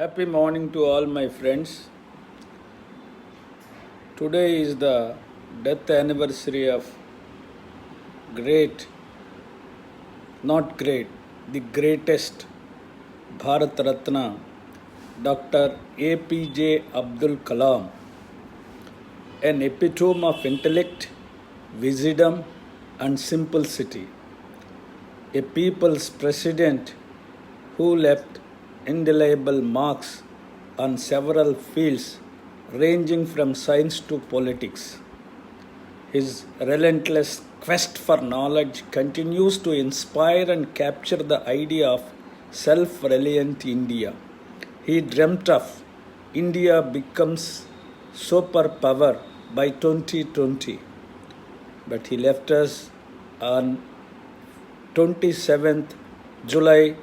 Happy morning to all my friends. Today is the death anniversary of great, not great, the greatest Bharat Ratna, Dr. APJ Abdul Kalam, an epitome of intellect, wisdom, and simplicity. A people's president who left indelible marks on several fields ranging from science to politics. His relentless quest for knowledge continues to inspire and capture the idea of self reliant India. He dreamt of India becomes superpower by 2020, but he left us on 27th July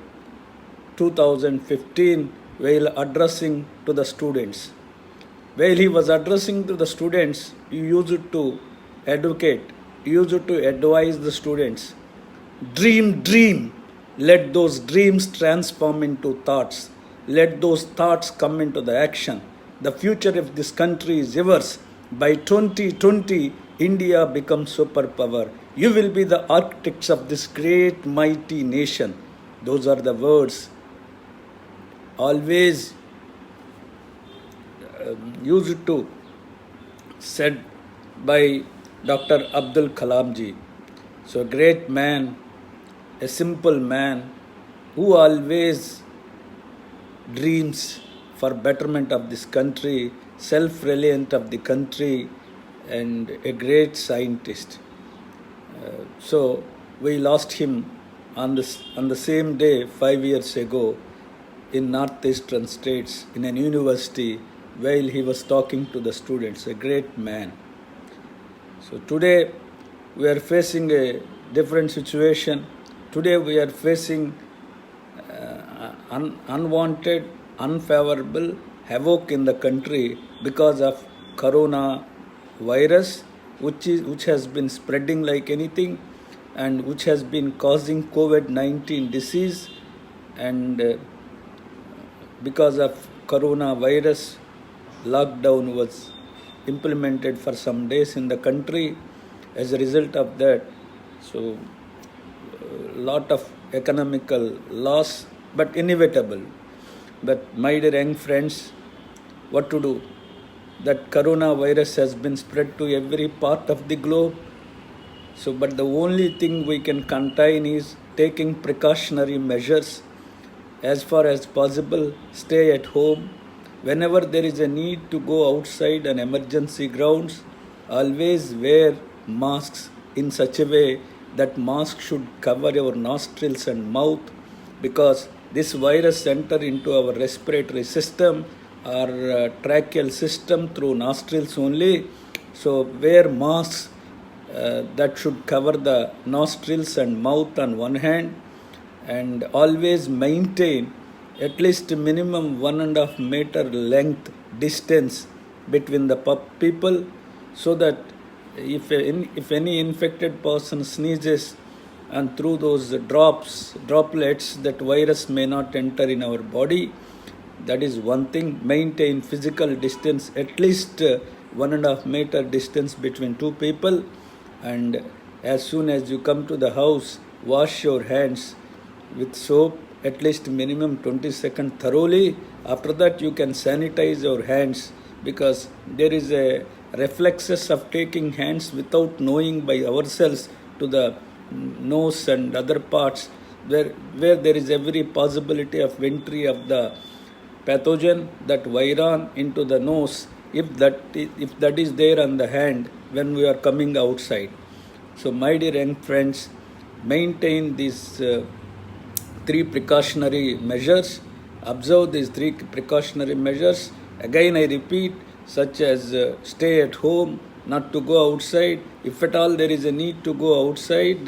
2015 while addressing to the students. While he was addressing to the students, he used to advocate, he used to advise the students. Dream, dream. Let those dreams transform into thoughts. Let those thoughts come into the action. The future of this country is yours. By 2020, India becomes superpower. You will be the architects of this great mighty nation. Those are the words always used to said by Dr. Abdul Kalam ji. So a great man, a simple man who always dreams for betterment of this country, self-reliant of the country, and a great scientist. So we lost him on the same day 5 years ago in northeastern states in an university while he was talking to the students, a great man. So today we are facing a different situation. Today we are facing unwanted, unfavorable havoc in the country because of corona virus, which has been spreading like anything and which has been causing COVID-19 disease. And because of coronavirus, lockdown was implemented for some days in the country. As a result of that, so a lot of economical loss, but inevitable. But my dear young friends, what to do? That coronavirus has been spread to every part of the globe. So, but the only thing we can contain is taking precautionary measures. As far as possible, stay at home. Whenever there is a need to go outside on emergency grounds, always wear masks in such a way that mask should cover your nostrils and mouth, because this virus enter into our respiratory system or tracheal system through nostrils only. So wear masks that should cover the nostrils and mouth on one hand, and always maintain at least minimum 1.5 meter length distance between the people, so that if any infected person sneezes and through those droplets, that virus may not enter in our body. That is one thing. Maintain physical distance, at least 1.5 meter distance between two people. And as soon as you come to the house, wash your hands with soap, at least minimum 20 seconds thoroughly. After that, you can sanitize your hands, because there is a reflexes of taking hands without knowing by ourselves to the nose and other parts where there is every possibility of entry of the pathogen, that viron, into the nose, if that is there on the hand when we are coming outside. So my dear young friends, maintain these three precautionary measures. Observe these three precautionary measures. Again I repeat, such as stay at home, not to go outside. If at all there is a need to go outside,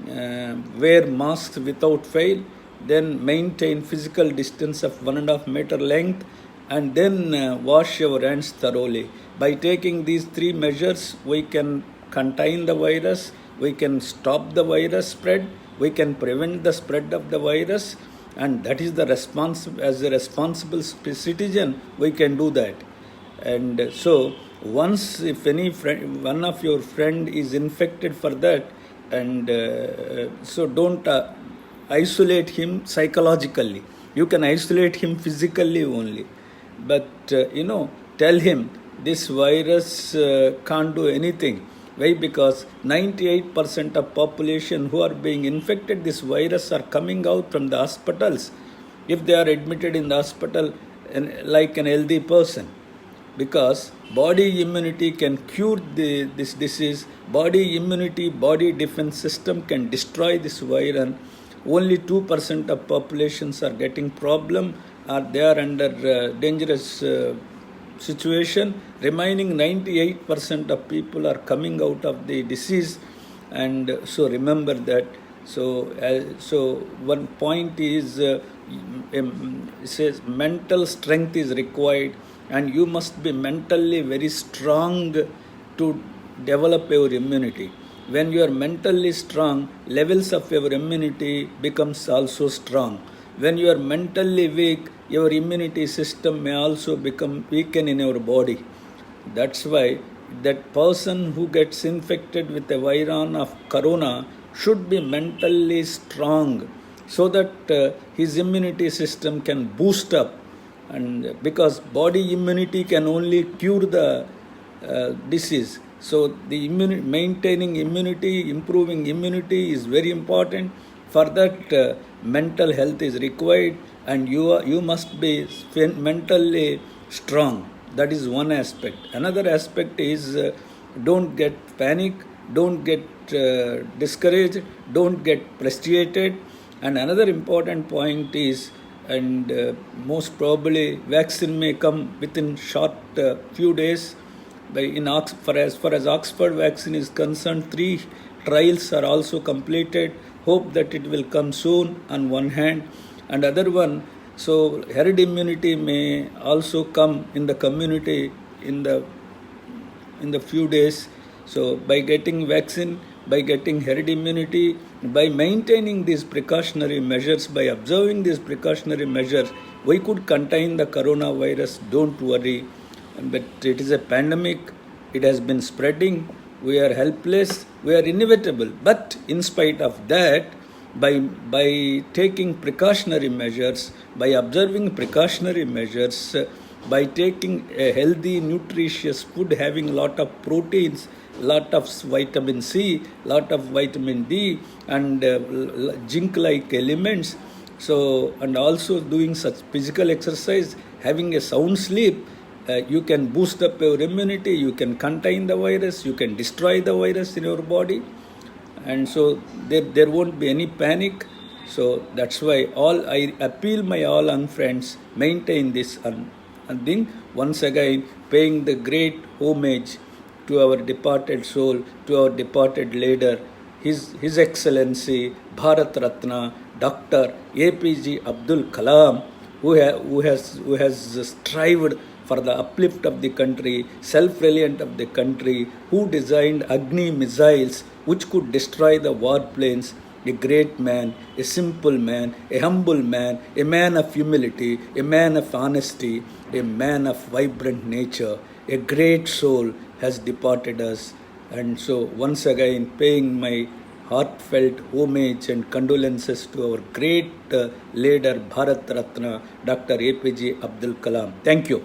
wear masks without fail. Then maintain physical distance of 1.5 meter length, and then wash your hands thoroughly. By taking these three measures, we can contain the virus, we can stop the virus spread, we can prevent the spread of the virus, and that is the as a responsible citizen we can do that. And so once if any friend, one of your friend is infected for that, and so don't isolate him psychologically. You can isolate him physically only, but tell him this virus can't do anything. Why? Because 98% of population who are being infected this virus are coming out from the hospitals. If they are admitted in the hospital like an healthy person, because body immunity can cure this disease. Body immunity, body defense system can destroy this virus. Only 2% of populations are getting problem, or they are under dangerous situation. Remaining 98% of people are coming out of the disease. And so remember that. So one point is it says mental strength is required, and you must be mentally very strong to develop your immunity. When you are mentally strong, levels of your immunity becomes also strong. When you are mentally weak, your immunity system may also become weakened in your body. That's why that person who gets infected with a virus of corona should be mentally strong, so that his immunity system can boost up. And because body immunity can only cure the disease, so the maintaining immunity, improving immunity is very important. For that, mental health is required, and you must be mentally strong. That is one aspect. Another aspect is don't get panic, don't get discouraged, don't get frustrated. And another important point is, and most probably vaccine may come within short few days. As far as Oxford vaccine is concerned, 3 trials are also completed. Hope that it will come soon on one hand. And other one, so herd immunity may also come in the community in the few days. So by getting vaccine, by getting herd immunity, by maintaining these precautionary measures, by observing these precautionary measures, we could contain the coronavirus. Don't worry. But it is a pandemic. It has been spreading. We are helpless. We are inevitable. But in spite of that, by taking precautionary measures, by observing precautionary measures, by taking a healthy, nutritious food having a lot of proteins, lot of vitamin C, lot of vitamin D, and zinc-like elements. So, and also doing such physical exercise, having a sound sleep, you can boost up your immunity, you can contain the virus, you can destroy the virus in your body. And so there won't be any panic. So that's why I appeal my all young friends, maintain this thing. Once again, paying the great homage to our departed soul, to our departed leader, His Excellency Bharat Ratna, Dr. APJ Abdul Kalam, who has strived for the uplift of the country, self-reliant of the country, who designed Agni missiles which could destroy the warplanes. A great man, a simple man, a humble man, a man of humility, a man of honesty, a man of vibrant nature, a great soul has departed us. And so once again, paying my heartfelt homage and condolences to our great leader Bharat Ratna, Dr. APJ Abdul Kalam. Thank you.